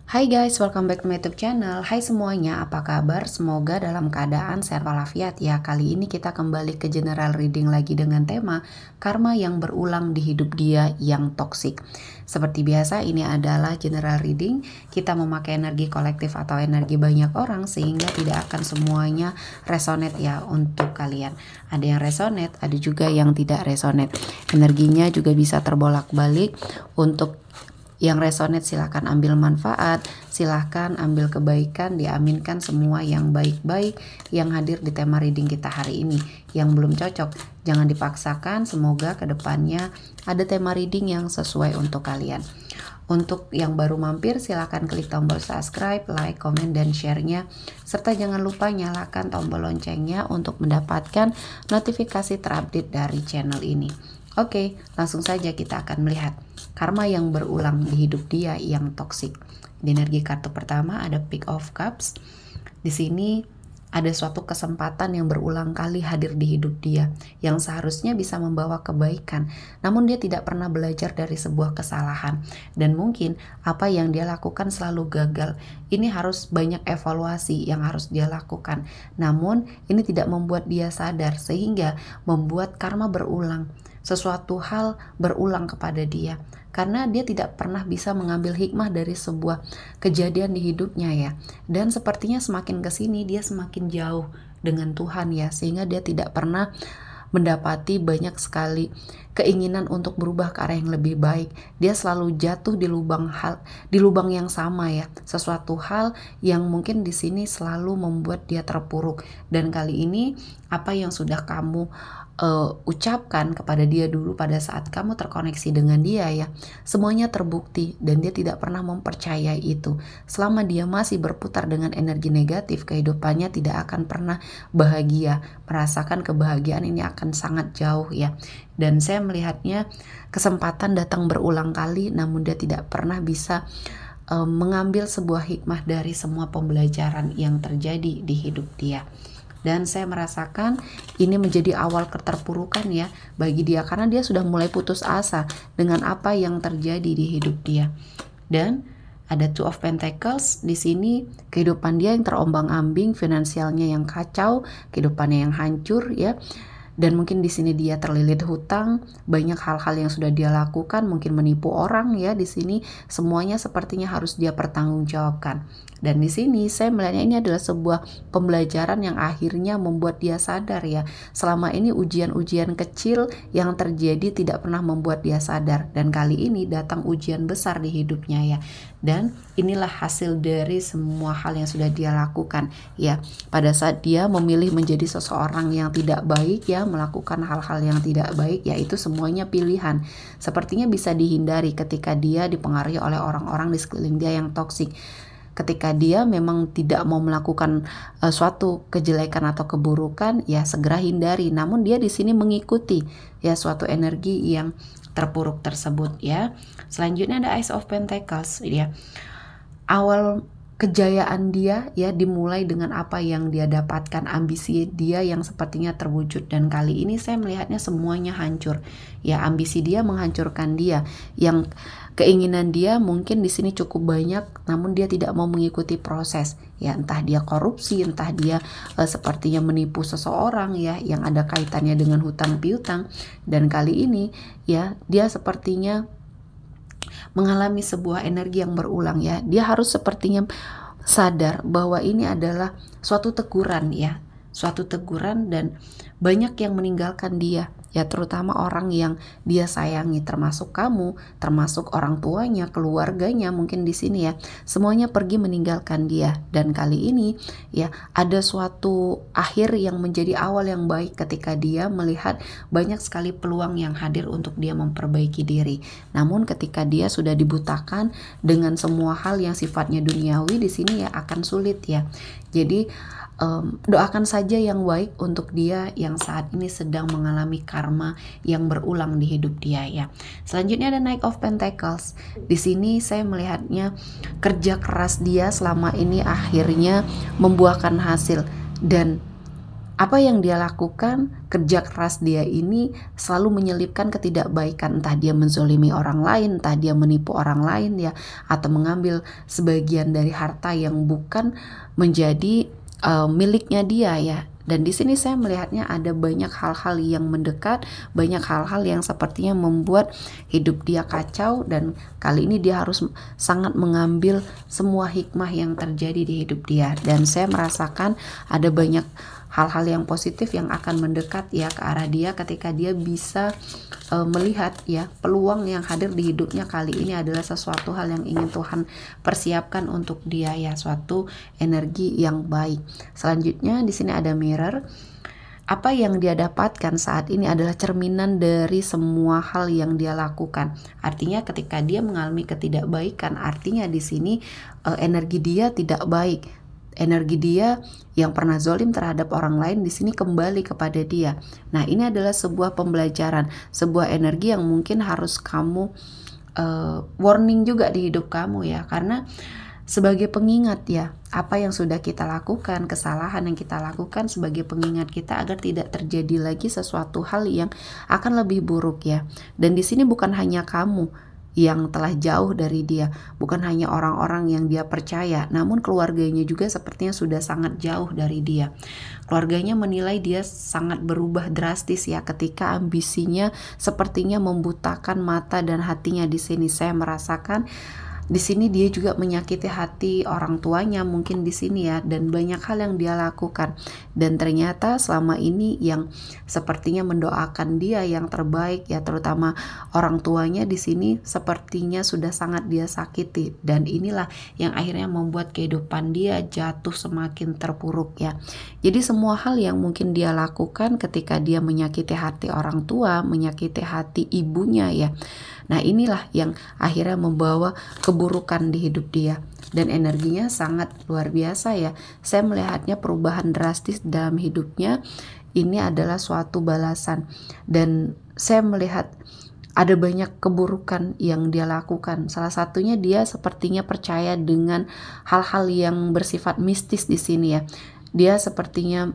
Hai guys, welcome back to my YouTube channel. Hai semuanya, apa kabar? Semoga dalam keadaan sehat walafiat ya. Kali ini kita kembali ke general reading lagi dengan tema karma yang berulang di hidup dia yang toksik. Seperti biasa, ini adalah general reading. Kita memakai energi kolektif atau energi banyak orang sehingga tidak akan semuanya resonate ya untuk kalian. Ada yang resonate, ada juga yang tidak resonate. Energinya juga bisa terbolak-balik. Untuk yang resonate silahkan ambil manfaat, silahkan ambil kebaikan, diaminkan semua yang baik-baik yang hadir di tema reading kita hari ini. Yang belum cocok, jangan dipaksakan, semoga kedepannya ada tema reading yang sesuai untuk kalian. Untuk yang baru mampir, silahkan klik tombol subscribe, like, komen, dan share-nya. Serta jangan lupa nyalakan tombol loncengnya untuk mendapatkan notifikasi terupdate dari channel ini. Oke, langsung saja kita akan melihat karma yang berulang di hidup dia yang toksik. Di energi kartu pertama ada Page of Cups. Di sini ada suatu kesempatan yang berulang kali hadir di hidup dia yang seharusnya bisa membawa kebaikan, namun dia tidak pernah belajar dari sebuah kesalahan dan mungkin apa yang dia lakukan selalu gagal. Ini harus banyak evaluasi yang harus dia lakukan, namun ini tidak membuat dia sadar sehingga membuat karma berulang. Sesuatu hal berulang kepada dia karena dia tidak pernah bisa mengambil hikmah dari sebuah kejadian di hidupnya ya. Dan sepertinya semakin kesini dia semakin jauh dengan Tuhan ya, sehingga dia tidak pernah mendapati banyak sekali keinginan untuk berubah ke arah yang lebih baik. Dia selalu jatuh di lubang yang sama ya. Sesuatu hal yang mungkin di sini selalu membuat dia terpuruk. Dan kali ini apa yang sudah kamu ucapkan kepada dia dulu pada saat kamu terkoneksi dengan dia ya, semuanya terbukti dan dia tidak pernah mempercayai itu. Selama dia masih berputar dengan energi negatif, kehidupannya tidak akan pernah bahagia. Merasakan kebahagiaan ini akan sangat jauh ya. Dan saya melihatnya kesempatan datang berulang kali namun dia tidak pernah bisa mengambil sebuah hikmah dari semua pembelajaran yang terjadi di hidup dia. Dan saya merasakan ini menjadi awal keterpurukan ya bagi dia karena dia sudah mulai putus asa dengan apa yang terjadi di hidup dia. Dan ada Two of Pentacles di sini, kehidupan dia yang terombang-ambing, finansialnya yang kacau, kehidupannya yang hancur ya. Dan mungkin di sini dia terlilit hutang, banyak hal-hal yang sudah dia lakukan, mungkin menipu orang ya. Di sini semuanya sepertinya harus dia pertanggungjawabkan. Dan di sini saya melihatnya ini adalah sebuah pembelajaran yang akhirnya membuat dia sadar ya. Selama ini ujian-ujian kecil yang terjadi tidak pernah membuat dia sadar. Dan kali ini datang ujian besar di hidupnya ya. Dan inilah hasil dari semua hal yang sudah dia lakukan ya. Pada saat dia memilih menjadi seseorang yang tidak baik ya, melakukan hal-hal yang tidak baik, yaitu semuanya pilihan. Sepertinya bisa dihindari ketika dia dipengaruhi oleh orang-orang di sekeliling dia yang toksik. Ketika dia memang tidak mau melakukan suatu kejelekan atau keburukan, ya segera hindari. Namun dia di sini mengikuti ya suatu energi yang terpuruk tersebut ya. Selanjutnya ada Ace of Pentacles ya. Awal kejayaan dia ya dimulai dengan apa yang dia dapatkan, ambisi dia yang sepertinya terwujud, dan kali ini saya melihatnya semuanya hancur ya. Ambisi dia menghancurkan dia, yang keinginan dia mungkin di sini cukup banyak namun dia tidak mau mengikuti proses ya, entah dia korupsi, entah dia sepertinya menipu seseorang ya yang ada kaitannya dengan hutang piutang. Dan kali ini ya dia sepertinya mengalami sebuah energi yang berulang ya. Dia harus sepertinya sadar bahwa ini adalah suatu teguran ya, suatu teguran, dan banyak yang meninggalkan dia ya, terutama orang yang dia sayangi, termasuk kamu, termasuk orang tuanya, keluarganya mungkin di sini ya, semuanya pergi meninggalkan dia. Dan kali ini ya ada suatu akhir yang menjadi awal yang baik ketika dia melihat banyak sekali peluang yang hadir untuk dia memperbaiki diri. Namun ketika dia sudah dibutakan dengan semua hal yang sifatnya duniawi, di sini ya akan sulit ya. Jadi doakan saja yang baik untuk dia yang saat ini sedang mengalami karma yang berulang di hidup dia ya. Selanjutnya ada Knight of Pentacles. Di sini saya melihatnya kerja keras dia selama ini akhirnya membuahkan hasil, dan Apa yang dia lakukan, kerja keras dia ini selalu menyelipkan ketidakbaikan, entah dia menzolimi orang lain, entah dia menipu orang lain ya, atau mengambil sebagian dari harta yang bukan menjadi miliknya dia ya. Dan di sini saya melihatnya ada banyak hal-hal yang mendekat, banyak hal-hal yang sepertinya membuat hidup dia kacau, dan kali ini dia harus sangat mengambil semua hikmah yang terjadi di hidup dia. Dan saya merasakan ada banyak hal-hal yang positif yang akan mendekat ya ke arah dia ketika dia bisa melihat ya peluang yang hadir di hidupnya kali ini adalah sesuatu hal yang ingin Tuhan persiapkan untuk dia ya, suatu energi yang baik. Selanjutnya di sini ada mirror. Apa yang dia dapatkan saat ini adalah cerminan dari semua hal yang dia lakukan. Artinya ketika dia mengalami ketidakbaikan, artinya di sini energi dia tidak baik. Energi dia yang pernah zolim terhadap orang lain di sini kembali kepada dia. Nah, ini adalah sebuah pembelajaran, sebuah energi yang mungkin harus kamu warning juga di hidup kamu ya, karena sebagai pengingat ya, apa yang sudah kita lakukan, kesalahan yang kita lakukan sebagai pengingat kita agar tidak terjadi lagi sesuatu hal yang akan lebih buruk ya. Dan di sini bukan hanya kamu yang telah jauh dari dia, bukan hanya orang-orang yang dia percaya, namun keluarganya juga sepertinya sudah sangat jauh dari dia. Keluarganya menilai dia sangat berubah drastis ya, ketika ambisinya sepertinya membutakan mata dan hatinya. Di sini saya merasakan di sini dia juga menyakiti hati orang tuanya mungkin di sini ya, dan banyak hal yang dia lakukan. Dan ternyata selama ini yang sepertinya mendoakan dia yang terbaik ya, terutama orang tuanya di sini sepertinya sudah sangat dia sakiti, dan inilah yang akhirnya membuat kehidupan dia jatuh semakin terpuruk ya. Jadi semua hal yang mungkin dia lakukan ketika dia menyakiti hati orang tua, menyakiti hati ibunya ya, nah inilah yang akhirnya membawa keburukan di hidup dia, dan energinya sangat luar biasa ya. Saya melihatnya perubahan drastis dalam hidupnya ini adalah suatu balasan, dan saya melihat ada banyak keburukan yang dia lakukan. Salah satunya dia sepertinya percaya dengan hal-hal yang bersifat mistis di sini ya. Dia sepertinya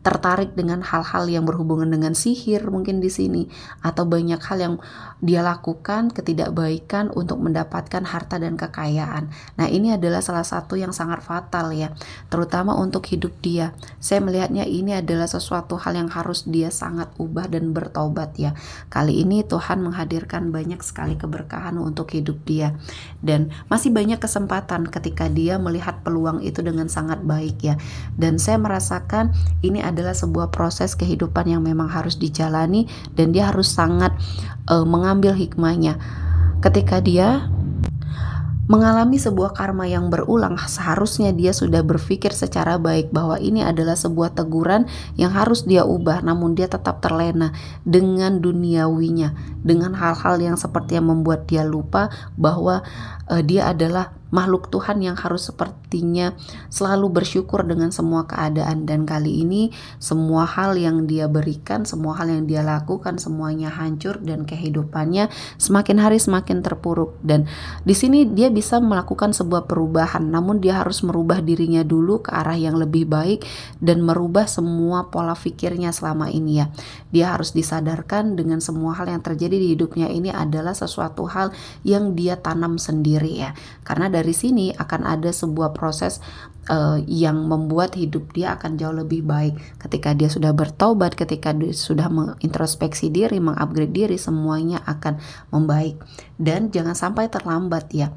tertarik dengan hal-hal yang berhubungan dengan sihir mungkin di sini, atau banyak hal yang dia lakukan ketidakbaikan untuk mendapatkan harta dan kekayaan. Nah, ini adalah salah satu yang sangat fatal ya, terutama untuk hidup dia. Saya melihatnya ini adalah sesuatu hal yang harus dia sangat ubah dan bertobat ya. Kali ini Tuhan menghadirkan banyak sekali keberkahan untuk hidup dia, dan masih banyak kesempatan ketika dia melihat peluang itu dengan sangat baik ya. Dan saya merasakan ini adalah sebuah proses kehidupan yang memang harus dijalani, dan dia harus sangat mengambil hikmahnya. Ketika dia mengalami sebuah karma yang berulang, seharusnya dia sudah berpikir secara baik bahwa ini adalah sebuah teguran yang harus dia ubah, namun dia tetap terlena dengan duniawinya, dengan hal-hal yang seperti yang membuat dia lupa bahwa dia adalah makhluk Tuhan yang harus sepertinya selalu bersyukur dengan semua keadaan. Dan kali ini semua hal yang dia berikan, semua hal yang dia lakukan, semuanya hancur dan kehidupannya semakin hari semakin terpuruk. Dan di sini dia bisa melakukan sebuah perubahan, namun dia harus merubah dirinya dulu ke arah yang lebih baik dan merubah semua pola pikirnya selama ini ya. Dia harus disadarkan dengan semua hal yang terjadi di hidupnya ini adalah sesuatu hal yang dia tanam sendiri ya. Karena dari sini akan ada sebuah proses yang membuat hidup dia akan jauh lebih baik. Ketika dia sudah bertobat, ketika dia sudah mengintrospeksi diri, mengupgrade diri, semuanya akan membaik. Dan jangan sampai terlambat ya,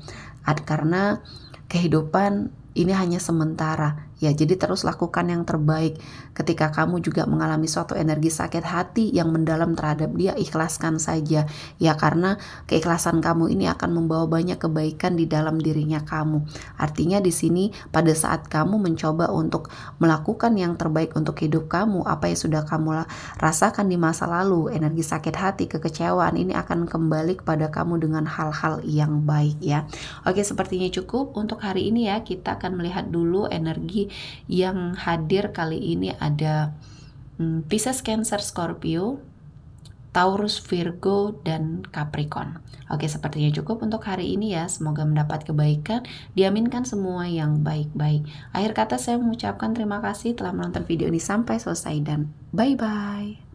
karena kehidupan ini hanya sementara ya. Jadi terus lakukan yang terbaik. Ketika kamu juga mengalami suatu energi sakit hati yang mendalam terhadap dia, ikhlaskan saja ya, karena keikhlasan kamu ini akan membawa banyak kebaikan di dalam dirinya kamu. Artinya di sini pada saat kamu mencoba untuk melakukan yang terbaik untuk hidup kamu, apa yang sudah kamu rasakan di masa lalu, energi sakit hati, kekecewaan ini akan kembali kepada kamu dengan hal-hal yang baik ya. Oke, sepertinya cukup untuk hari ini ya. Kita akan melihat dulu energi yang hadir kali ini. Ada Pisces, Cancer, Scorpio, Taurus, Virgo, dan Capricorn. Oke, sepertinya cukup untuk hari ini ya. Semoga mendapat kebaikan, diaminkan semua yang baik-baik. Akhir kata saya mengucapkan terima kasih telah menonton video ini sampai selesai dan bye-bye.